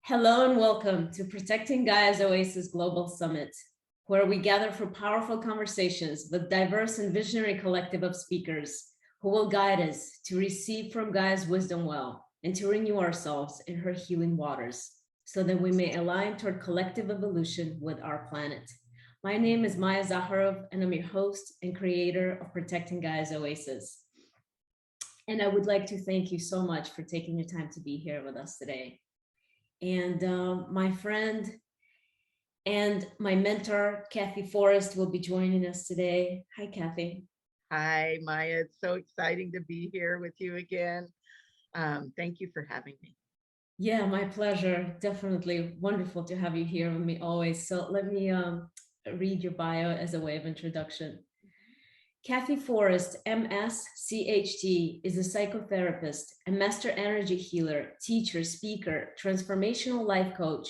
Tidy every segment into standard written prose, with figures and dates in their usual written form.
Hello and welcome to Protecting Gaia's Oasis Global Summit, where we gather for powerful conversations with diverse and visionary collective of speakers who will guide us to receive from Gaia's wisdom well and to renew ourselves in her healing waters so that we may align toward collective evolution with our planet. My name is Maya Zacharow, and I'm your host and creator of Protecting Gaia's Oasis. And I would like to thank you so much for taking your time to be here with us today. And my friend and my mentor, Kathy Forrest, will be joining us today. Hi, Kathy. Hi, Maya. It's so exciting to be here with you again. Thank you for having me. Yeah, my pleasure. Definitely wonderful to have you here with me always. So let me read your bio as a way of introduction. Kathy Forrest, MS, CHD, is a psychotherapist, a master energy healer, teacher, speaker, transformational life coach,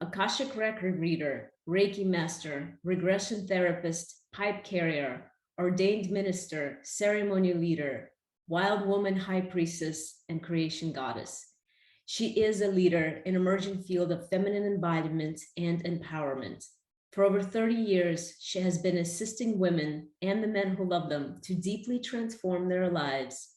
Akashic record reader, Reiki master, regression therapist, pipe carrier, ordained minister, ceremony leader, wild woman high priestess, and creation goddess. She is a leader in emerging field of feminine embodiment and empowerment. For over 30 years, she has been assisting women and the men who love them to deeply transform their lives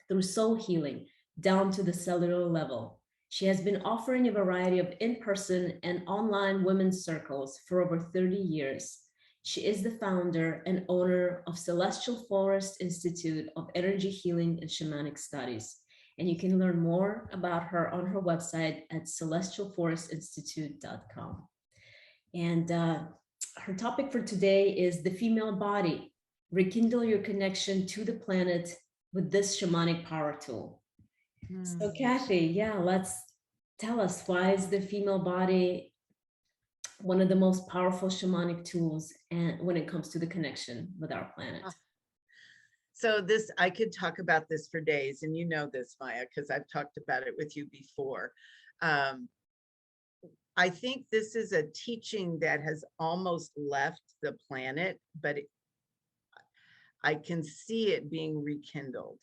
through soul healing down to the cellular level. She has been offering a variety of in-person and online women's circles for over 30 years. She is the founder and owner of Celestial Forest Institute of Energy Healing and Shamanic Studies. And you can learn more about her on her website at celestialforestinstitute.com. And her topic for today is the female body. Rekindle your connection to the planet with this shamanic power tool. So Kathy, let's tell us, why is the female body one of the most powerful shamanic tools and when it comes to the connection with our planet? So I could talk about this for days, and you know this, Maya, because I've talked about it with you before. I think this is a teaching that has almost left the planet, but I can see it being rekindled.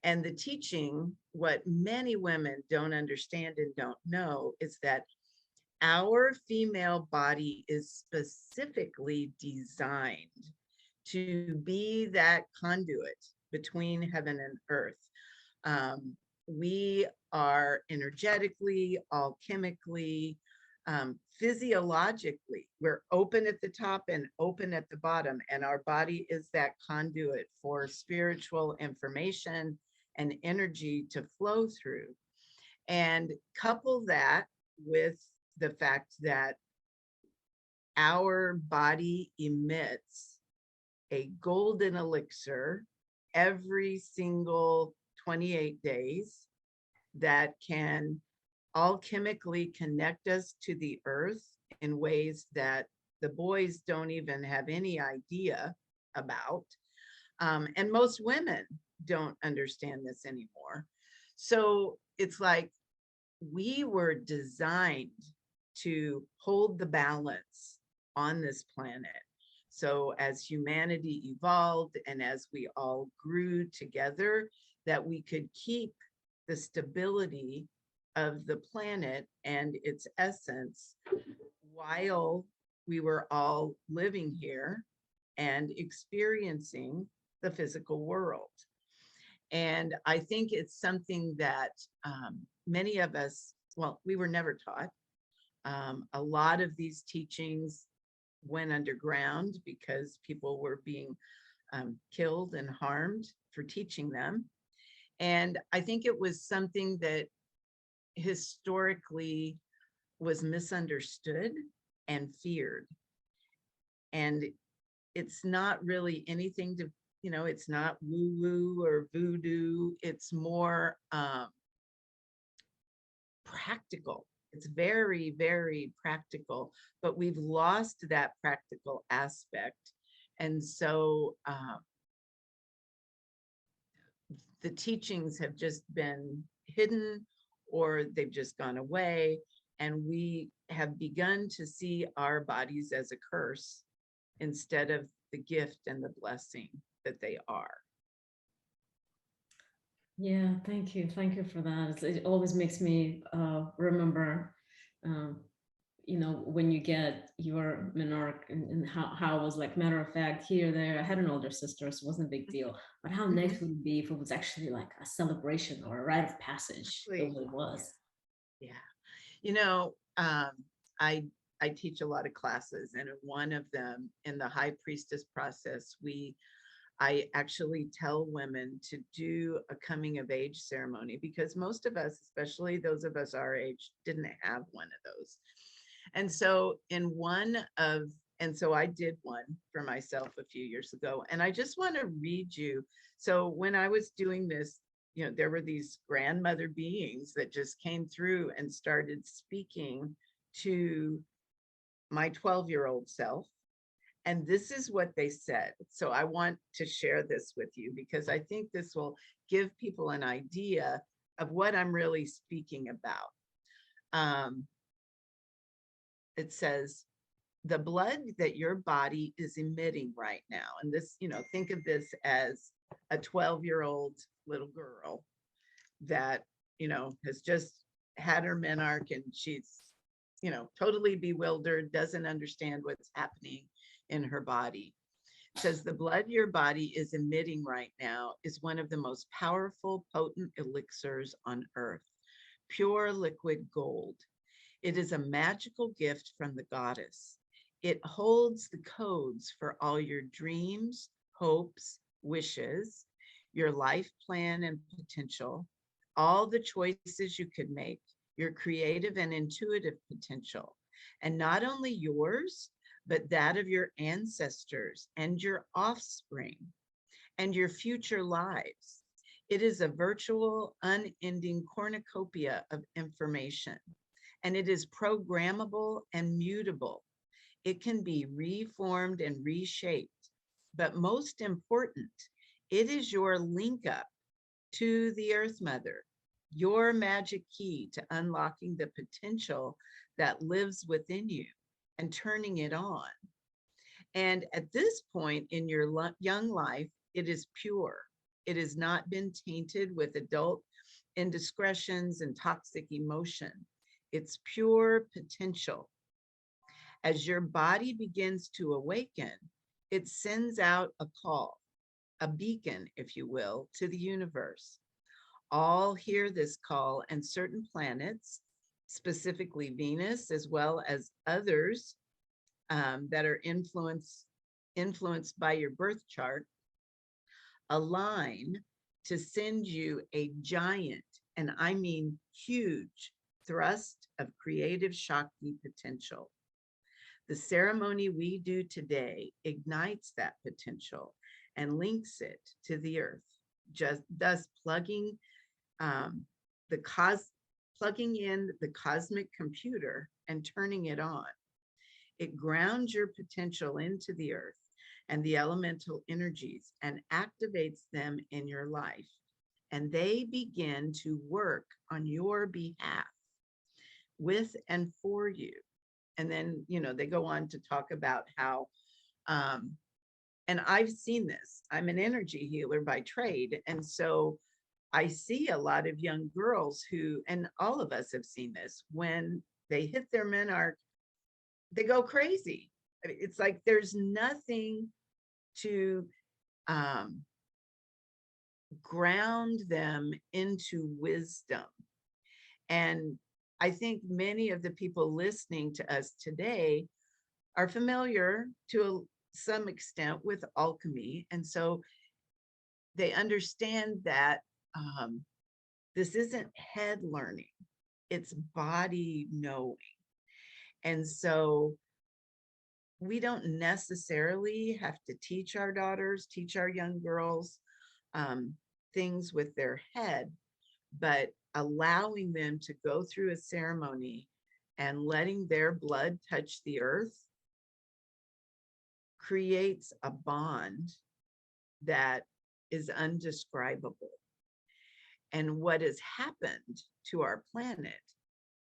And the teaching, what many women don't understand and don't know, is that our female body is specifically designed to be that conduit between heaven and earth. We are energetically, alchemically, physiologically, we're open at the top and open at the bottom, and our body is that conduit for spiritual information and energy to flow through. And couple that with the fact that our body emits a golden elixir every single 28 days that can alchemically connect us to the earth in ways that the boys don't even have any idea about. And most women don't understand this anymore. So it's like we were designed to hold the balance on this planet. So as humanity evolved and as we all grew together, that we could keep the stability of the planet and its essence while we were all living here and experiencing the physical world. And I think it's something that many of us, well, we were never taught. A lot of these teachings went underground because people were being killed and harmed for teaching them. And I think it was something that historically was misunderstood and feared. And it's not really anything to, it's not woo-woo or voodoo. It's more practical. It's very, very practical, but we've lost that practical aspect. And so the teachings have just been hidden, or they've just gone away. And we have begun to see our bodies as a curse instead of the gift and the blessing that they are. Yeah, thank you. Thank you for that. It always makes me remember, um, when you get your menarche, and how it was like matter of fact here, there. I had an older sister, so it wasn't a big deal. But how nice Mhm. would it be if it was actually like a celebration or a rite of passage? It Exactly. really Yeah. was. Yeah. You know, I I teach a lot of classes, and in one of them, in the high priestess process, I actually tell women to do a coming of age ceremony because most of us, especially those of us our age, didn't have one of those. And so I did one for myself a few years ago. And I just want to read you. So when I was doing this, there were these grandmother beings that just came through and started speaking to my 12-year-old self, and this is what they said. So I want to share this with you because I think this will give people an idea of what I'm really speaking about. Um, it says, the blood that your body is emitting right now, and this, think of this as a 12-year-old little girl that, has just had her menarche, and she's, totally bewildered, doesn't understand what's happening in her body. Says the blood your body is emitting right now is one of the most powerful, potent elixirs on earth, pure liquid gold. It is a magical gift from the goddess. It holds the codes for all your dreams, hopes, wishes, your life plan and potential, all the choices you could make, your creative and intuitive potential, and not only yours, but that of your ancestors and your offspring and your future lives. It is a virtual, unending cornucopia of information, and it is programmable and mutable. It can be reformed and reshaped. But most important, it is your link up to the Earth Mother, your magic key to unlocking the potential that lives within you and turning it on. And at this point in your young life, it is pure. It has not been tainted with adult indiscretions and toxic emotion. It's pure potential. As your body begins to awaken, it sends out a call, a beacon, if you will, to the universe. All hear this call, and certain planets, specifically Venus, as well as others that are influenced by your birth chart, align to send you a giant, and I mean huge, thrust of creative Shakti potential. The ceremony we do today ignites that potential and links it to the earth, just thus um, the plugging in the cosmic computer and turning it on. It grounds your potential into the earth and the elemental energies and activates them in your life. And they begin to work on your behalf with and for you. And then, they go on to talk about how, and I've seen this, I'm an energy healer by trade. And so I see a lot of young girls who, and all of us have seen this, when they hit their menarche, they go crazy. It's like there's nothing to um, ground them into wisdom. And I think many of the people listening to us today are familiar to some extent with alchemy. And so they understand that this isn't head learning, it's body knowing. And so we don't necessarily have to teach our daughters, teach our young girls um, things with their head, but allowing them to go through a ceremony and letting their blood touch the earth creates a bond that is undescribable. And what has happened to our planet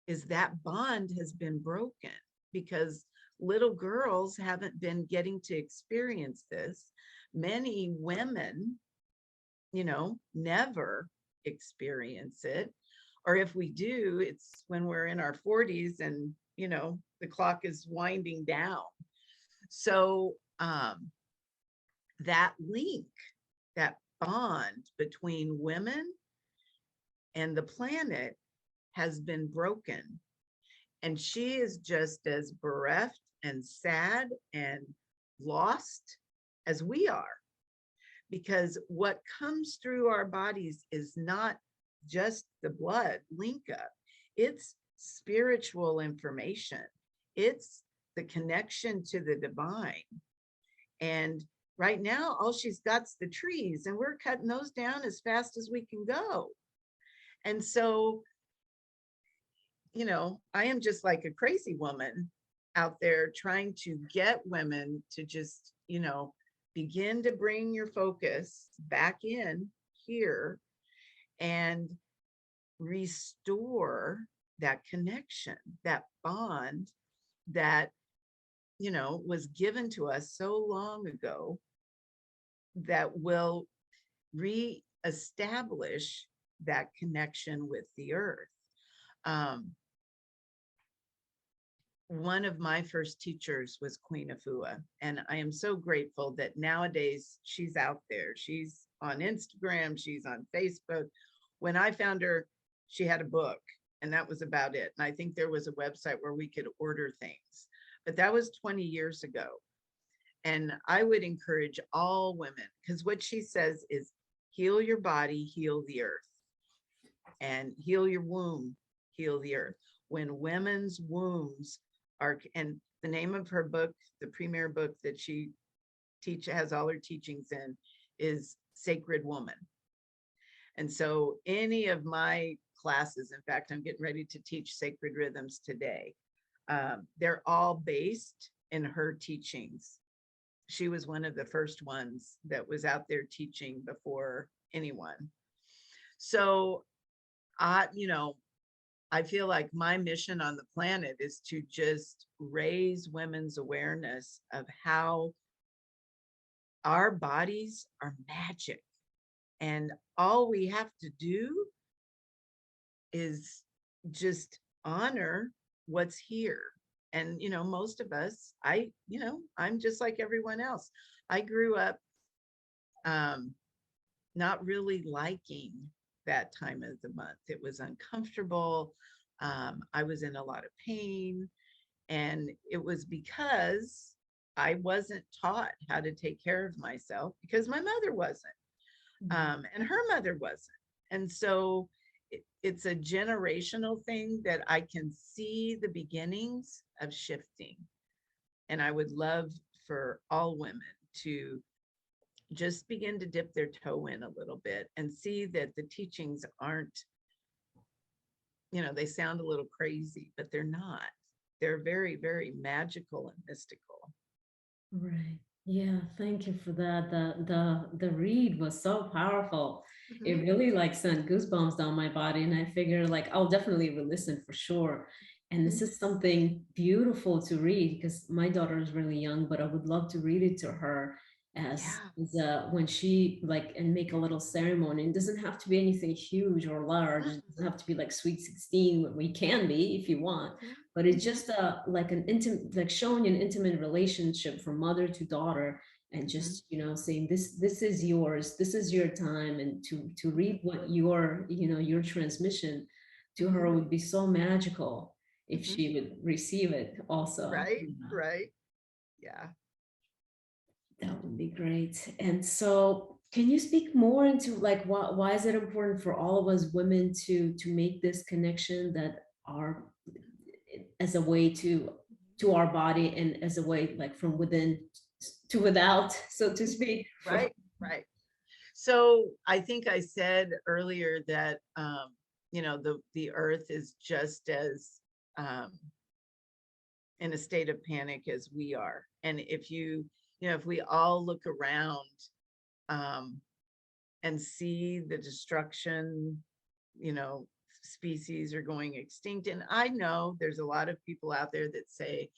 is that bond has been broken because little girls haven't been getting to experience this. Many women, never. experience it. Or if we do, it's when we're in our 40s and, the clock is winding down. So that link, that bond between women and the planet has been broken. And she is just as bereft and sad and lost as we are. Because what comes through our bodies is not just the blood link up, it's spiritual information, it's the connection to the divine. And right now, all she's got's the trees, and we're cutting those down as fast as we can go. And so, I am just like a crazy woman out there trying to get women to just, begin to bring your focus back in here and restore that connection, that bond that, was given to us so long ago, that will reestablish that connection with the earth. One of my first teachers was Queen Afua, and I am so grateful that nowadays she's out there. She's on Instagram, she's on Facebook. When I found her, she had a book, and that was about it. And I think there was a website where we could order things, but that was 20 years ago. And I would encourage all women, because what she says is heal your body, heal the earth, and heal your womb, heal the earth. When women's wombs are, and the name of her book, the premier book that she has all her teachings in, is Sacred Woman. And so any of my classes, in fact, I'm getting ready to teach Sacred Rhythms today. They're all based in her teachings. She was one of the first ones that was out there teaching before anyone. So I feel like my mission on the planet is to just raise women's awareness of how our bodies are magic. And all we have to do is just honor what's here. And, most of us, I'm just like everyone else. I grew up not really liking that time of the month. It was uncomfortable. I was in a lot of pain. And it was because I wasn't taught how to take care of myself, because my mother wasn't. And her mother wasn't. And so it's a generational thing that I can see the beginnings of shifting. And I would love for all women to just begin to dip their toe in a little bit and see that the teachings aren't, they sound a little crazy, but they're not. They're very, very magical and mystical. Right. Yeah, thank you for that. The read was so powerful. It really like sent goosebumps down my body, and I figured like I'll definitely re-listen for sure. And this is something beautiful to read because my daughter is really young, but I would love to read it to her as when she like and make a little ceremony. It doesn't have to be anything huge or large. It doesn't have to be like Sweet 16. We can be if you want, but it's just like an intimate, like showing an intimate relationship from mother to daughter, and just saying this is yours, this is your time, and to read what your transmission to her would be so magical if she would receive it also. Right. Yeah. That would be great. And so can you speak more into like why is it important for all of us women to make this connection that are as a way to our body, and as a way like from within to without, so to speak? Right. So I think I said earlier that the earth is just as in a state of panic as we are. And if if we all look around and see the destruction, species are going extinct. And I know there's a lot of people out there that say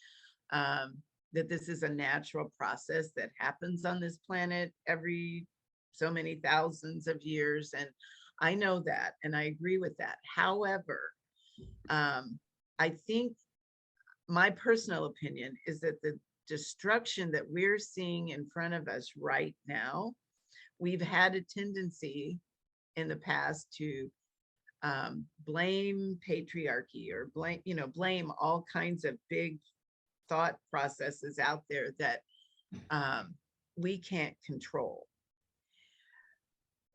that this is a natural process that happens on this planet every so many thousands of years. And I know that, and I agree with that. However, I think my personal opinion is that the destruction that we're seeing in front of us right now, we've had a tendency in the past to blame patriarchy or blame all kinds of big thought processes out there that we can't control.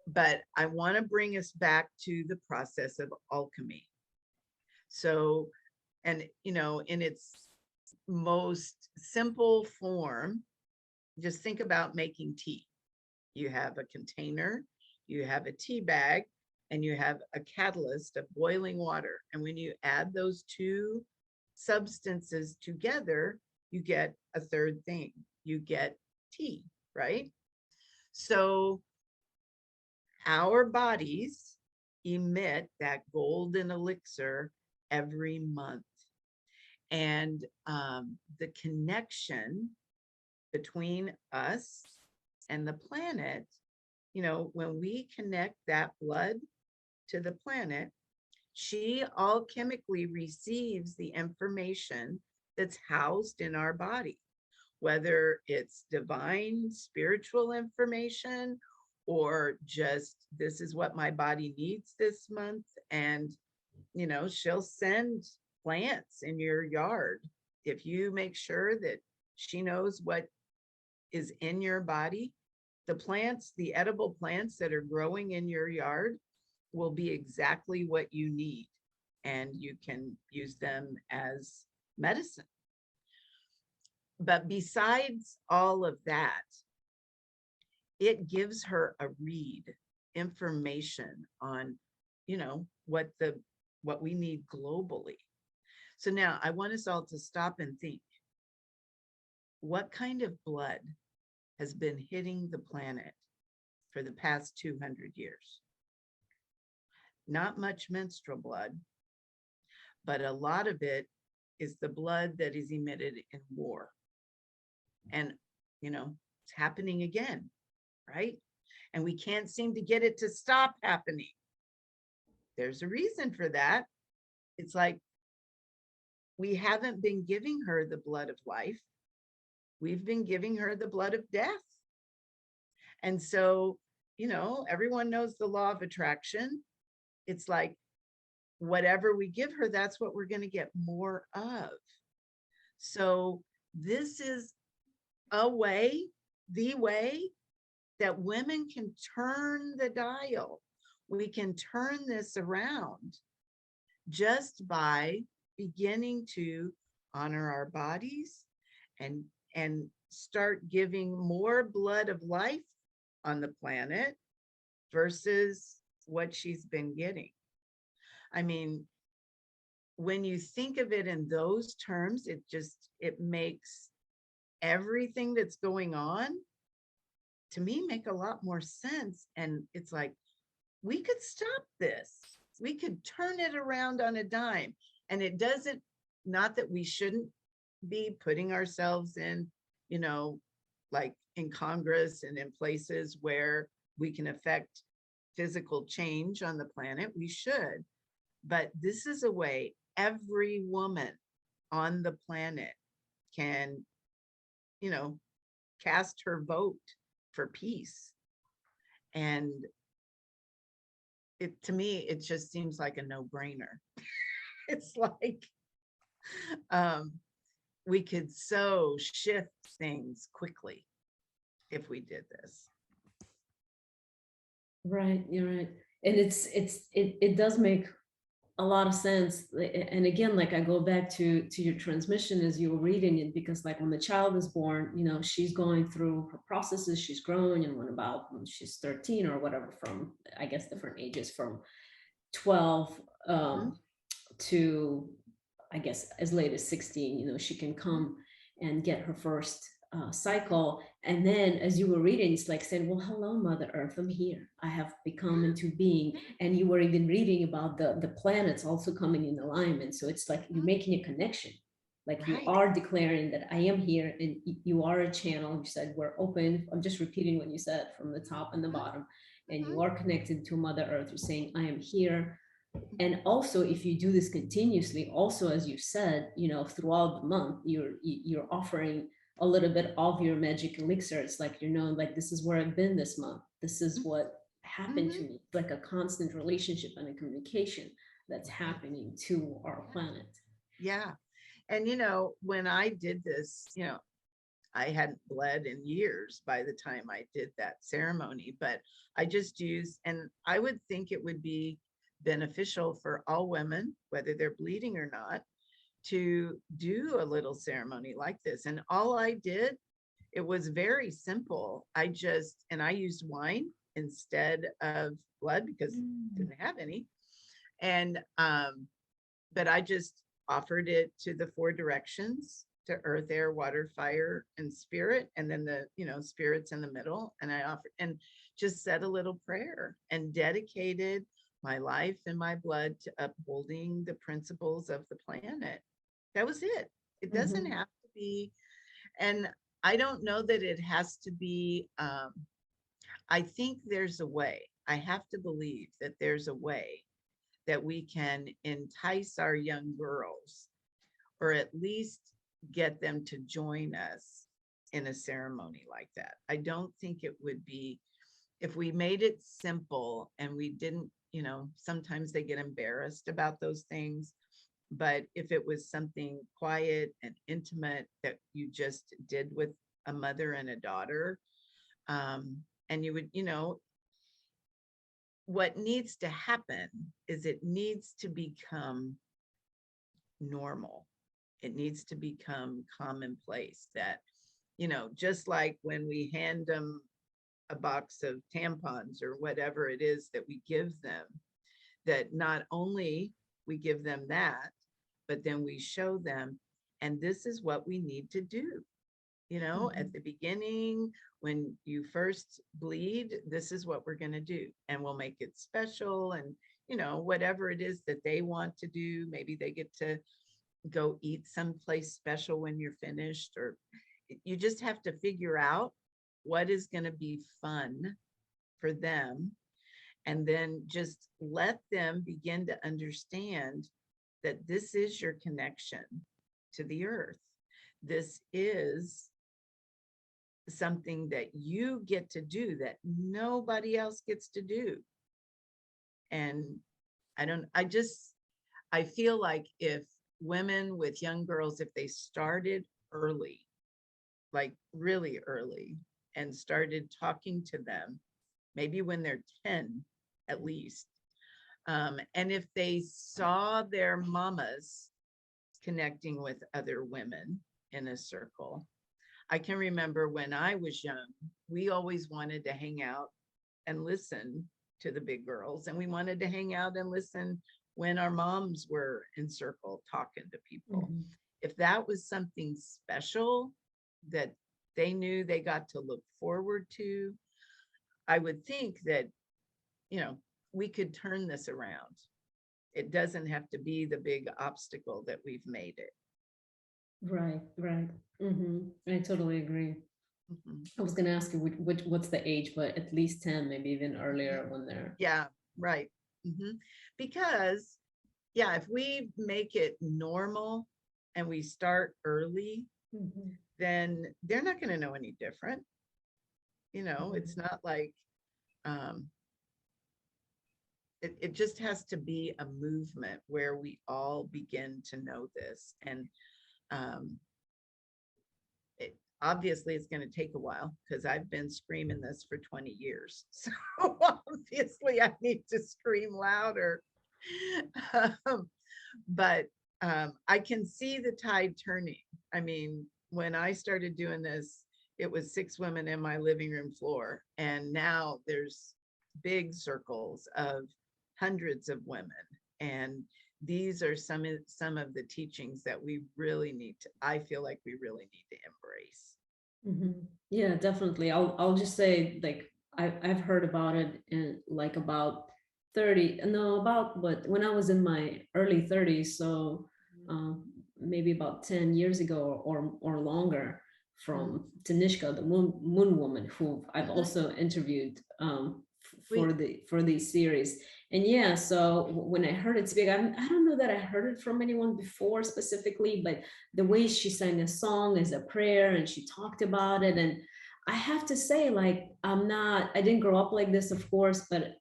But I want to bring us back to the process of alchemy. So, and in its most simple form, just think about making tea. You have a container, you have a tea bag, and you have a catalyst of boiling water. And when you add those two substances together, you get a third thing. You get tea, right? So our bodies emit that golden elixir every month. And the connection between us and the planet, when we connect that blood to the planet, she alchemically receives the information that's housed in our body, whether it's divine, spiritual information, or just this is what my body needs this month. And, she'll send plants in your yard. If you make sure that she knows what is in your body, the plants, the edible plants that are growing in your yard will be exactly what you need. And you can use them as medicine. But besides all of that, it gives her a read information on, what we need globally. So now I want us all to stop and think, what kind of blood has been hitting the planet for the past 200 years? Not much menstrual blood, but a lot of it is the blood that is emitted in war. And, it's happening again, right? And we can't seem to get it to stop happening. There's a reason for that. It's like we haven't been giving her the blood of life. We've been giving her the blood of death. And so, everyone knows the law of attraction. It's like whatever we give her, that's what we're going to get more of. So this is the way that women can turn the dial. We can turn this around just by beginning to honor our bodies and start giving more blood of life on the planet versus what she's been getting. I mean, when you think of it in those terms, it makes everything that's going on, to me, make a lot more sense. And it's like, we could stop this. We could turn it around on a dime. And it doesn't, not that we shouldn't be putting ourselves in, like in Congress and in places where we can affect physical change on the planet. We should. But this is a way every woman on the planet can, cast her vote for peace. And to me, it just seems like a no-brainer. It's like we could so shift things quickly if we did this. Right, you're right. And it does make a lot of sense. And again, like I go back to your transmission as you were reading it, because like when the child is born, she's going through her processes, she's growing, and when she's 13 or whatever, from I guess different ages, from 12 to I guess as late as 16, she can come and get her first cycle. And then as you were reading, it's like saying, well, hello, Mother Earth, I'm here. I have become into being. And you were even reading about the planets also coming in alignment. So it's like you're making a connection. Like you are declaring that I am here and you are a channel. You said we're open. I'm just repeating what you said from the top and the bottom. and you are connected to Mother Earth. You're saying, I am here. And also, if you do this continuously, also, as you said, throughout the month, you're offering a little bit of your magic elixir. It's like, like, this is where I've been this month. This is what happened to me. Like a constant relationship and a communication that's happening to our planet. Yeah. And, when I did this, I hadn't bled in years by the time I did that ceremony, but I just used, and I would think it would be beneficial for all women, whether they're bleeding or not, to do a little ceremony like this. And all I did, it was very simple. I used wine instead of blood because I didn't have any. And, but I just offered it to the 4 directions, to earth, air, water, fire, and spirit. And then the, spirits in the middle. And I offered and just said a little prayer and dedicated my life and my blood to upholding the principles of the planet. That was it. It doesn't have to be, and I don't know that it has to be, I think there's a way. I have to believe that there's a way that we can entice our young girls, or at least get them to join us in a ceremony like that. I don't think it would be, if we made it simple and we didn't, sometimes they get embarrassed about those things. But if it was something quiet and intimate that you just did with a mother and a daughter, and you would, what needs to happen is it needs to become normal. It needs to become commonplace that, just like when we hand them a box of tampons or whatever it is that we give them, that not only we give them that, but then we show them, and this is what we need to do. At the beginning, when you first bleed, this is what we're going to do. And we'll make it special. And, whatever it is that they want to do, maybe they get to go eat someplace special when you're finished, or you just have to figure out what is going to be fun for them. And then just let them begin to understand that this is your connection to the earth. This is something that you get to do that nobody else gets to do. And I feel like if women with young girls, if they started early, like really early, and started talking to them, maybe when they're 10 at least, and if they saw their mamas connecting with other women in a circle. I can remember when I was young, we always wanted to hang out and listen to the big girls, and we wanted to hang out and listen when our moms were in circle talking to people. If that was something special that they knew they got to look forward to, I would think that, we could turn this around. It doesn't have to be the big obstacle that we've made it. Right. I totally agree. I was going to ask you what's the age, but at least 10, maybe even earlier when they're. Yeah, right. Because, if we make it normal and we start early, then they're not going to know any different. It's not like, it just has to be a movement where we all begin to know this. And obviously it's going to take a while, because I've been screaming this for 20 years. So obviously I need to scream louder. But I can see the tide turning. I mean, when I started doing this, it was 6 women in my living room floor. And now there's big circles of hundreds of women. And these are some of the teachings that we really need to, I feel like we really need to embrace. Yeah, definitely. I'll just say, like, I've heard about it in like about 30, no, about what, when I was in my early 30s. So maybe about 10 years ago or longer, from Tanishka, the moon woman, who I've also interviewed for these series. And yeah, so when I heard it speak, I don't know that I heard it from anyone before specifically, but the way she sang a song as a prayer and she talked about it, and I have to say, like, I didn't grow up like this, of course, but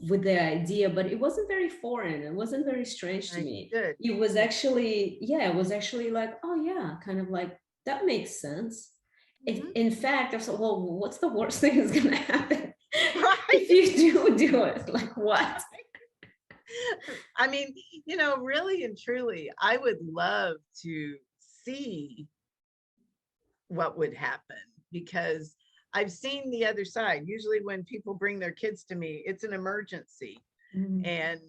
with the idea, but it wasn't very foreign. It wasn't very strange to me. Good. It was actually, yeah, it was actually like, oh yeah, kind of like that makes sense. If in fact, I was like, well, what's the worst thing that's gonna happen if you do it? Like what? I mean, really and truly, I would love to see what would happen, because I've seen the other side. Usually when people bring their kids to me, it's an emergency. Mhm. And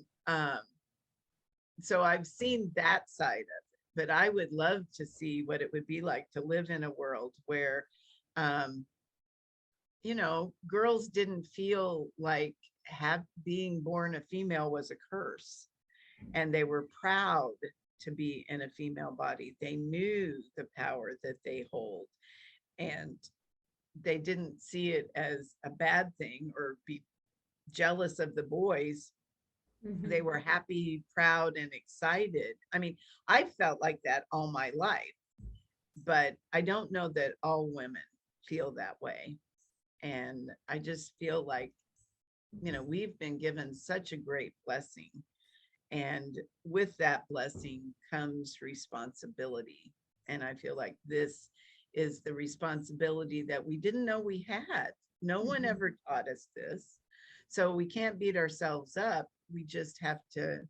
so I've seen that side of it, but I would love to see what it would be like to live in a world where, girls didn't feel like being born a female was a curse, and they were proud to be in a female body. They knew the power that they hold, and they didn't see it as a bad thing or be jealous of the boys. They were happy, proud, and excited. I mean, I felt like that all my life, but I don't know that all women feel that way. And I just feel like, we've been given such a great blessing. And with that blessing comes responsibility. And I feel like this is the responsibility that we didn't know we had. No one ever taught us this. So we can't beat ourselves up. We just have to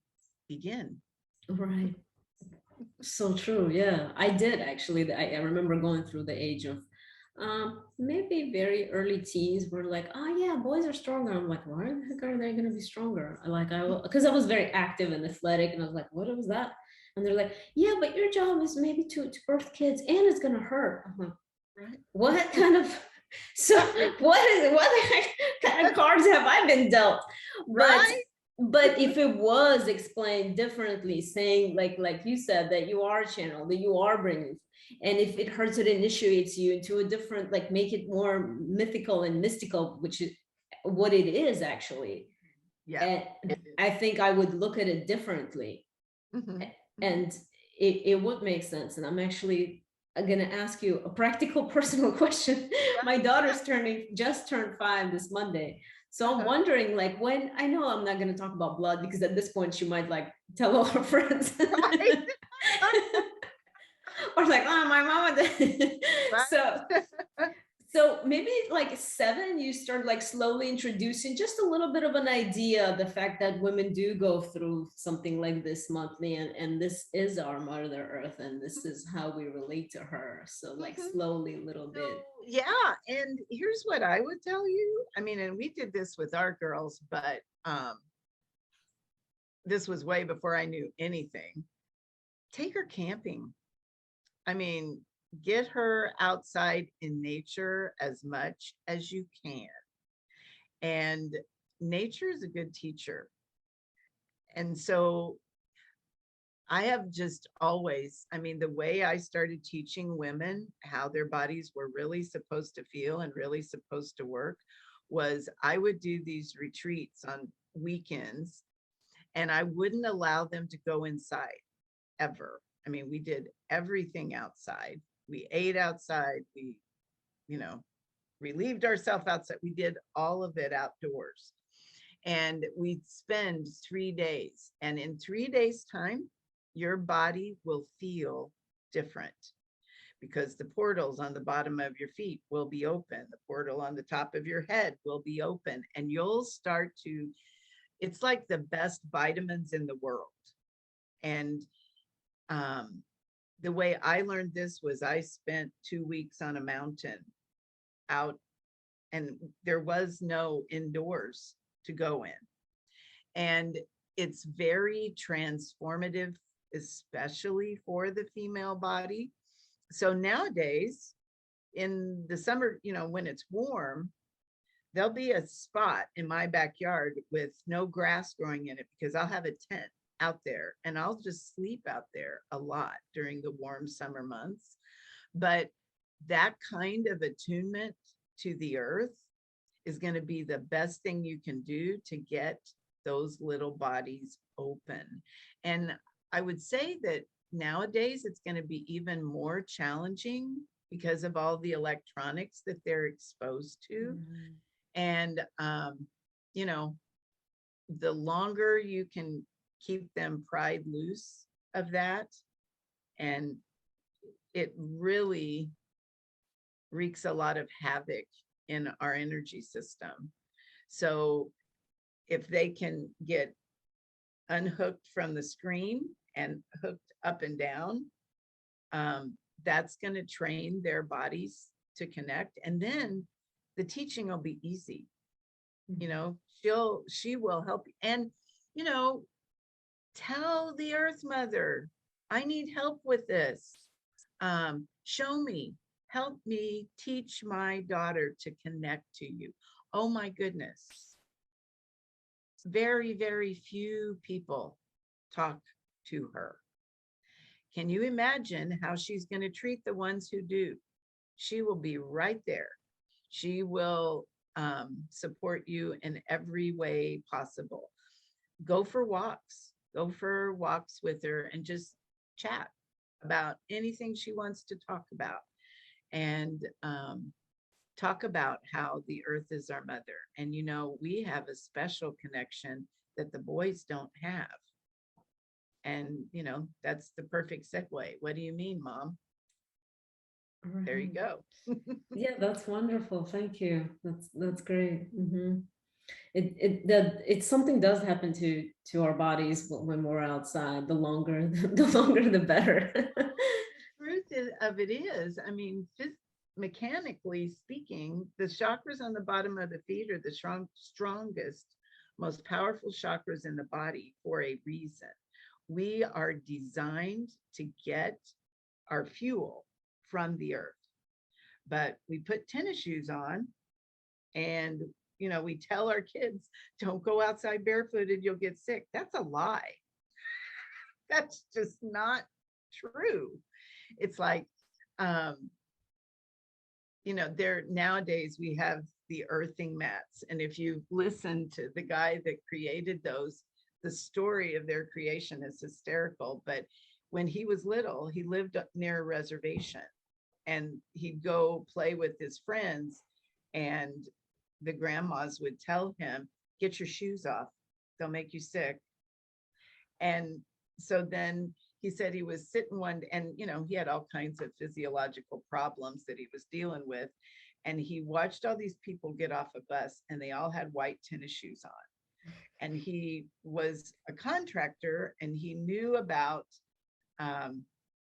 begin. Right. So true. Yeah, I did actually. I remember going through the age of maybe very early teens were like, oh yeah, boys are stronger. I'm like, why the heck are they going to be stronger? Like because I was very active and athletic, and I was like, what was that? And they're like, yeah, but your job is maybe to birth kids and it's going to hurt. I'm like, Right. what kind of so what kind of cards have I been dealt? Right. But if it was explained differently, saying like you said, that you are a channel, that you are bringing, and if it hurts, it initiates you into a different, like make it more mythical and mystical, which is what it is actually. Yeah. And I think I would look at it differently. And it would make sense. And I'm actually going to ask you a practical personal question. My daughter's just turned 5 this Monday. So I'm wondering, like, when I know I'm not going to talk about blood, because at this point she might like tell all her friends. Right. Or like, oh, my mama did. Right. So maybe like 7, you start like slowly introducing just a little bit of an idea, the fact that women do go through something like this monthly, and this is our Mother Earth, and this is how we relate to her. So like slowly, little bit. Yeah. And here's what I would tell you. I mean, and we did this with our girls, but this was way before I knew anything. Take her camping. I mean, get her outside in nature as much as you can. And nature is a good teacher. And so I have just always, I mean, the way I started teaching women how their bodies were really supposed to feel and really supposed to work was I would do these retreats on weekends, and I wouldn't allow them to go inside ever. I mean, we did everything outside. We ate outside. We, relieved ourselves outside. We did all of it outdoors. And we'd spend 3 days. And in 3 days' time, your body will feel different, because the portals on the bottom of your feet will be open. The portal on the top of your head will be open. And you'll start to, it's like the best vitamins in the world. And the way I learned this was I spent 2 weeks on a mountain out, and there was no indoors to go in. And it's very transformative, especially for the female body. So nowadays, in the summer, when it's warm, there'll be a spot in my backyard with no grass growing in it, because I'll have a tent out there and I'll just sleep out there a lot during the warm summer months. But that kind of attunement to the earth is going to be the best thing you can do to get those little bodies open. And I would say that nowadays it's going to be even more challenging because of all the electronics that they're exposed to. Mhm. And, you know, the longer you can keep them pried loose of that, and it really wreaks a lot of havoc in our energy system. So if they can get unhooked from the screen and hooked up and down, that's going to train their bodies to connect. And then the teaching will be easy. You know, she will help. And, you know, tell the Earth Mother, I need help with this. Show me, help me teach my daughter to connect to you. Oh my goodness. Very, very few people talk to her. Can you imagine how she's going to treat the ones who do? She will be right there. She will support you in every way possible. Go for walks. Go for walks with her and just chat about anything she wants to talk about. And talk about how the earth is our mother. And, you know, we have a special connection that the boys don't have. And, you know, that's the perfect segue. What do you mean, Mom? There you Right. go. Yeah, that's wonderful. Thank you. That's great. It's something does happen to our bodies when we're outside. The longer the longer the better. Truth of it is, I mean, just mechanically speaking, the chakras on the bottom of the feet are the strongest, most powerful chakras in the body for a reason. We are designed to get our fuel from the earth, but we put tennis shoes on, and you know, we tell our kids, don't go outside barefooted, you'll get sick. That's a lie. That's just not true. It's like, you know, there nowadays we have the earthing mats. And if you listen to the guy that created those, the story of their creation is hysterical. But when he was little, he lived near a reservation, and he'd go play with his friends, and the grandmas would tell him, get your shoes off, they'll make you sick. And so then he said he was sitting one, and you know, he had all kinds of physiological problems that he was dealing with. And he watched all these people get off a bus, and they all had white tennis shoes on. And he was a contractor, and he knew about,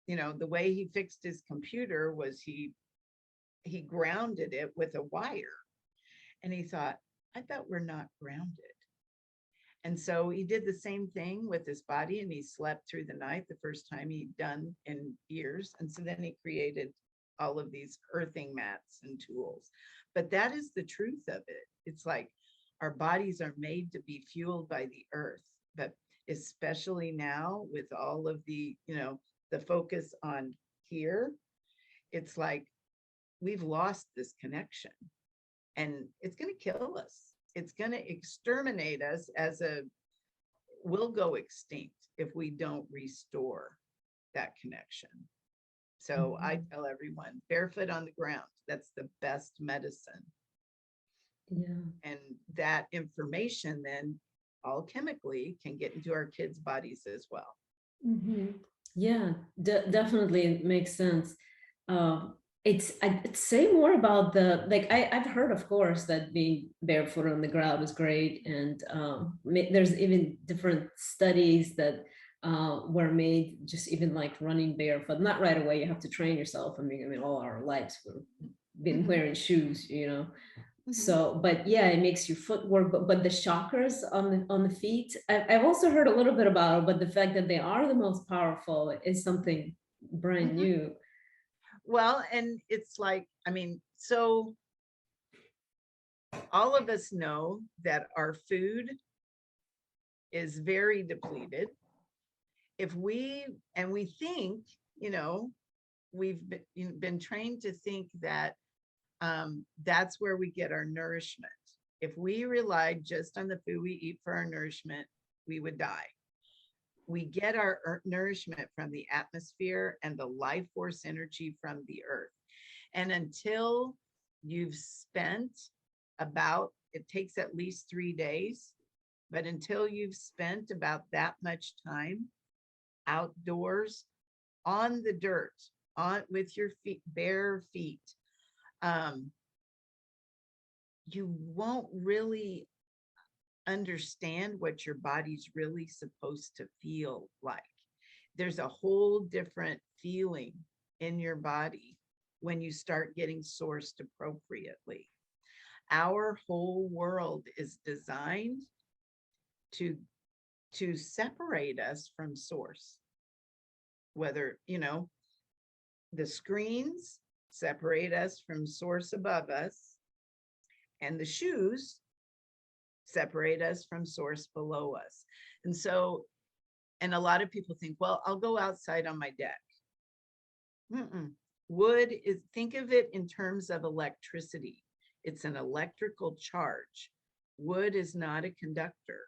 you know, the way he fixed his computer was he grounded it with a wire. And he thought, I bet we're not grounded. And so he did the same thing with his body, and he slept through the night the first time he'd done in years. And so then he created all of these earthing mats and tools. But that is the truth of it. It's like our bodies are made to be fueled by the earth, but especially now with all of the, you know, the focus on here, it's like we've lost this connection, and it's going to kill us. It's going to exterminate us we'll go extinct if we don't restore that connection. So I tell everyone, barefoot on the ground, that's the best medicine. Yeah. And that information then all chemically can get into our kids' bodies as well. Yeah, definitely it makes sense. I'd say more about the, like, I've heard, of course, that being barefoot on the ground is great. And there's even different studies that were made, just even like running barefoot, not right away. You have to train yourself. I mean, all our lives we've been wearing shoes, you know. So, but yeah, it makes your footwork, but the chakras on the feet, I've also heard a little bit about it, but the fact that they are the most powerful is something brand new. Well, and it's like, I mean, so all of us know that our food is very depleted. If we think, you know, we've been trained to think that that's where we get our nourishment. If we relied just on the food we eat for our nourishment, we would die. We get our nourishment from the atmosphere and the life force energy from the earth. And until you've spent about, it takes at least 3 days, but until you've spent about that much time outdoors on the dirt, on with your feet, bare feet, you won't really understand what your body's really supposed to feel like. There's a whole different feeling in your body when you start getting sourced appropriately. Our whole world is designed to separate us from source. Whether, the screens separate us from source above us, and the shoes separate us from source below us. And so, and a lot of people think, well, I'll go outside on my deck. Wood is, think of it in terms of electricity. It's an electrical charge. Wood is not a conductor.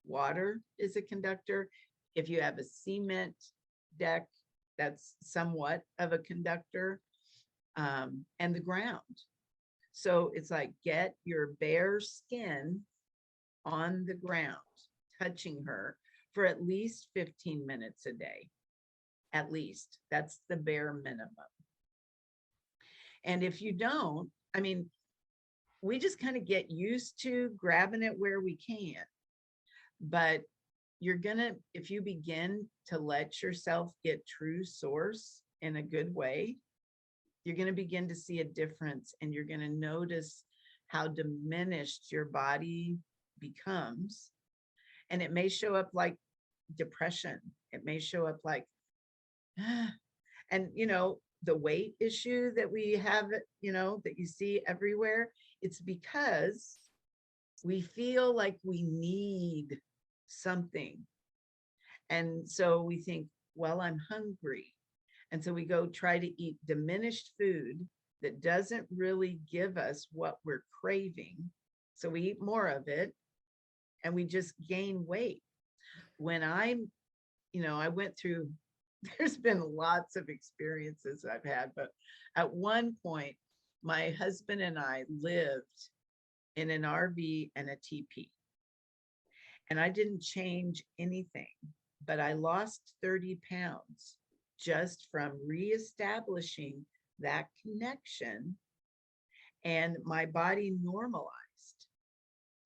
Water is a conductor. If you have a cement deck, that's somewhat of a conductor, and the ground. So it's like, get your bare skin on the ground, touching her for at least 15 minutes a day. At least, that's the bare minimum. And if you don't, I mean, we just kind of get used to grabbing it where we can. But you're gonna, if you begin to let yourself get true source in a good way, you're going to begin to see a difference, and you're going to notice how diminished your body becomes. And it may show up like depression. It may show up like, and the weight issue that we have, that you see everywhere, it's because we feel like we need something. And so we think, well, I'm hungry. And so we go try to eat diminished food that doesn't really give us what we're craving. So we eat more of it, and we just gain weight. When I went through, there's been lots of experiences I've had, but at one point, my husband and I lived in an RV and a teepee. And I didn't change anything, but I lost 30 pounds just from reestablishing that connection, and my body normalized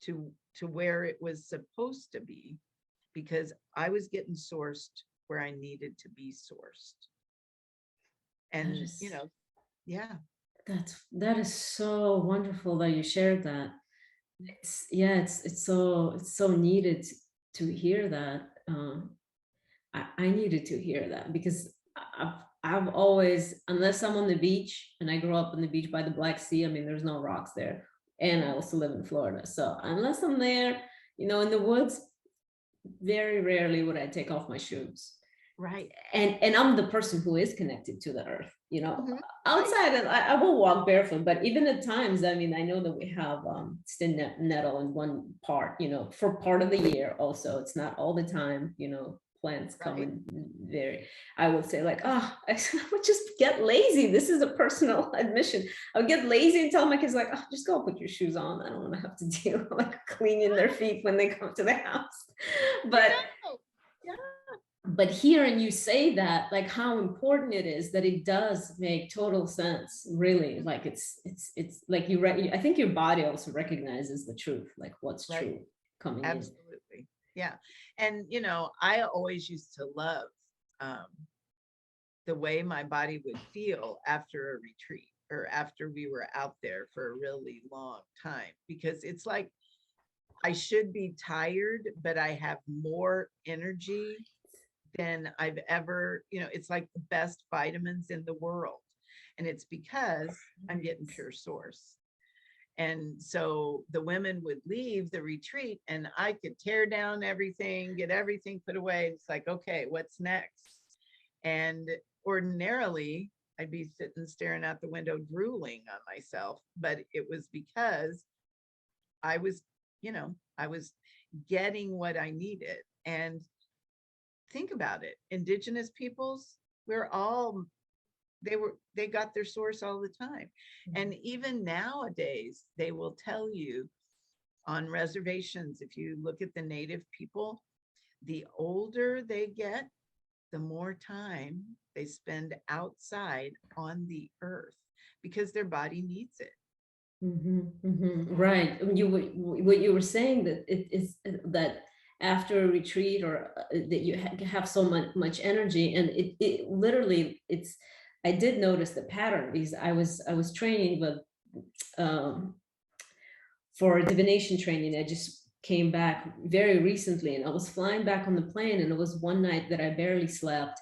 to where it was supposed to be, because I was getting sourced where I needed to be sourced. And yeah, that is so wonderful that you shared that. It's so needed to hear that. I needed to hear that, because I've always, unless I'm on the beach, and I grew up on the beach by the Black Sea, I mean, there's no rocks there. And I also live in Florida. So unless I'm there, in the woods, very rarely would I take off my shoes. Right. And I'm the person who is connected to the earth, outside, and I will walk barefoot, but even at times, I mean, I know that we have stin nettle in one part, for part of the year. Also, it's not all the time, plants come in very, I will say, like, I would just get lazy. This is a personal admission. I would get lazy and tell my kids, like, just go put your shoes on. I don't want to have to deal like cleaning their feet when they come to the house. But but hearing you say that, like, how important it is, that it does make total sense, really. Like, it's like I think your body also recognizes the truth, like what's true coming in. Absolutely. Yeah. And, I always used to love the way my body would feel after a retreat, or after we were out there for a really long time, because it's like, I should be tired, but I have more energy than I've ever, it's like the best vitamins in the world. And it's because I'm getting pure source. And so the women would leave the retreat, and I could tear down everything, get everything put away. It's like, okay, what's next? And ordinarily, I'd be sitting staring out the window, drooling on myself. But it was because I was, I was getting what I needed. And think about it, indigenous peoples, we're all, they got their source all the time. And even nowadays, they will tell you on reservations, if you look at the native people, the older they get, the more time they spend outside on the earth because their body needs it. Right. What you were saying, that it is that after a retreat, or that you have so much energy, and it literally, it's, I did notice the pattern, because I was training with for divination training. I just came back very recently, and I was flying back on the plane, and it was one night that I barely slept.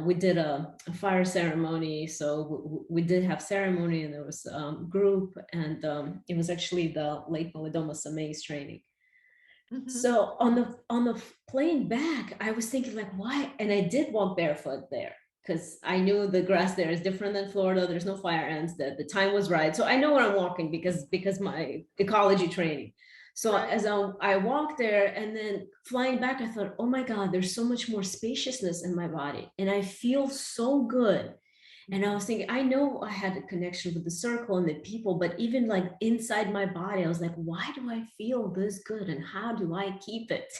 We did a fire ceremony, so we did have ceremony, and there was group, and it was actually the late Malidoma Samai's training. So on the plane back, I was thinking like, why? And I did walk barefoot there, because I knew the grass there is different than Florida. There's no fire ants. The time was right, so I know where I'm walking because my ecology training. So Right. as I walked there, and then flying back, I thought, oh my God, there's so much more spaciousness in my body, and I feel so good. And I was thinking, I know I had a connection with the circle and the people, but even like inside my body, I was like, why do I feel this good, and how do I keep it?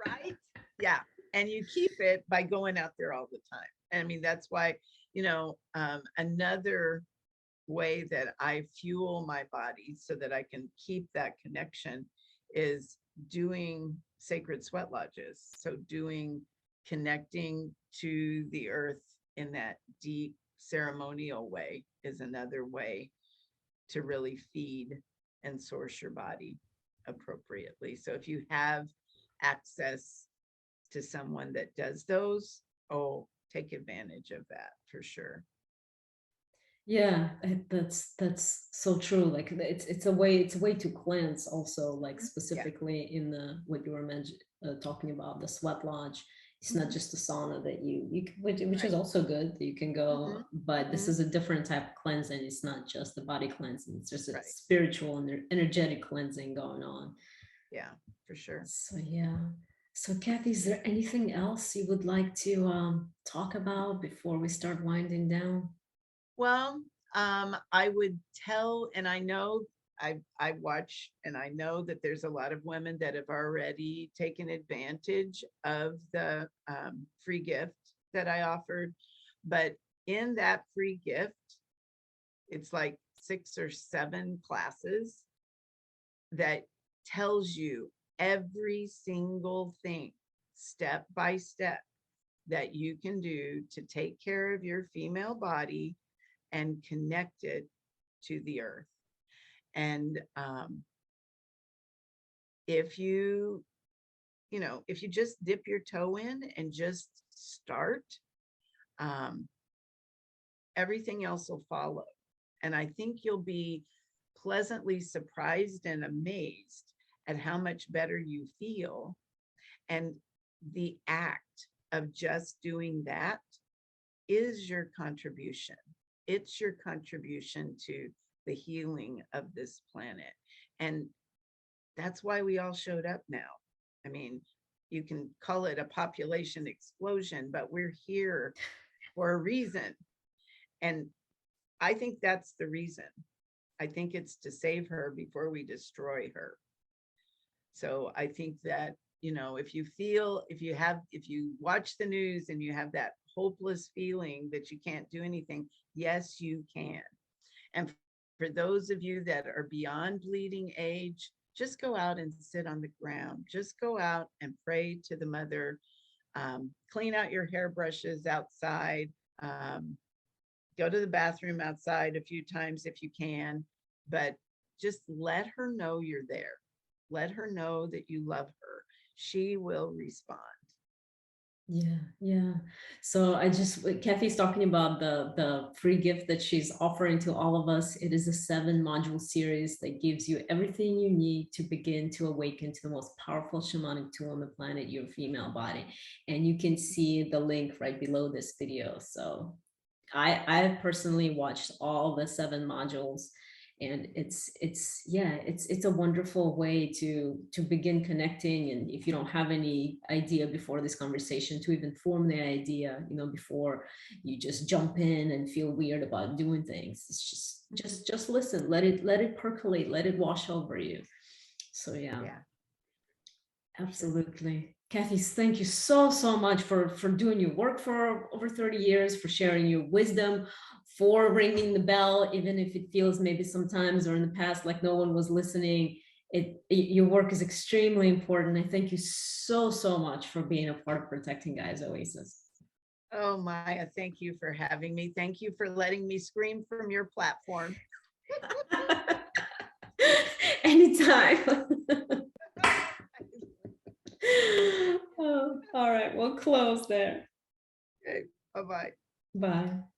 Right? Yeah. And you keep it by going out there all the time. I mean, that's why, another way that I fuel my body so that I can keep that connection is doing sacred sweat lodges. So connecting to the earth in that deep ceremonial way is another way to really feed and source your body appropriately. So if you have access to someone that does those, oh, take advantage of that for sure. Yeah, that's so true. Like it's a way to cleanse also, like Yeah. specifically in the what you were talking about, the sweat lodge. It's not Mhm. just a sauna that which is Right. also good that you can go, Mhm. but this Mhm. is a different type of cleansing. It's not just the body cleansing. It's just a Right. spiritual and energetic cleansing going on. Yeah, for sure. So yeah. So Kathy, is there anything else you would like to talk about before we start winding down? Well, I would tell, and I know I watch, and I know that there's a lot of women that have already taken advantage of the free gift that I offered. But in that free gift, it's like 6 or 7 classes that tells you every single thing, step by step, that you can do to take care of your female body and connect it to the earth. And if you, if you just dip your toe in and just start, um, everything else will follow. And I think you'll be pleasantly surprised and amazed at how much better you feel. And the act of just doing that is your contribution. It's your contribution to the healing of this planet. And that's why we all showed up now. I mean, you can call it a population explosion, but we're here for a reason. And I think that's the reason. I think it's to save her before we destroy her. So I think that, if you watch the news and you have that hopeless feeling that you can't do anything, yes, you can. And for those of you that are beyond bleeding age, just go out and sit on the ground. Just go out and pray to the mother. Clean out your hairbrushes outside. Go to the bathroom outside a few times if you can, but just let her know you're there. Let her know that you love her. She will respond. Yeah. So Kathy's talking about the free gift that she's offering to all of us. It is a 7-module series that gives you everything you need to begin to awaken to the most powerful shamanic tool on the planet, your female body. And you can see the link right below this video. So I personally watched all the 7 modules, And it's a wonderful way to begin connecting. And if you don't have any idea before this conversation, to even form the idea, before you just jump in and feel weird about doing things. It's just listen, let it percolate, let it wash over you. So yeah. Absolutely. Kathy, thank you so much for doing your work for over 30 years, for sharing your wisdom, for ringing the bell, even if it feels maybe sometimes or in the past like no one was listening. Your work is extremely important. I thank you so much for being a part of Protecting Gaia's Oasis. Oh, Maya, thank you for having me. Thank you for letting me scream from your platform. Anytime. Oh, all right, we'll close there. Okay, bye-bye. Bye.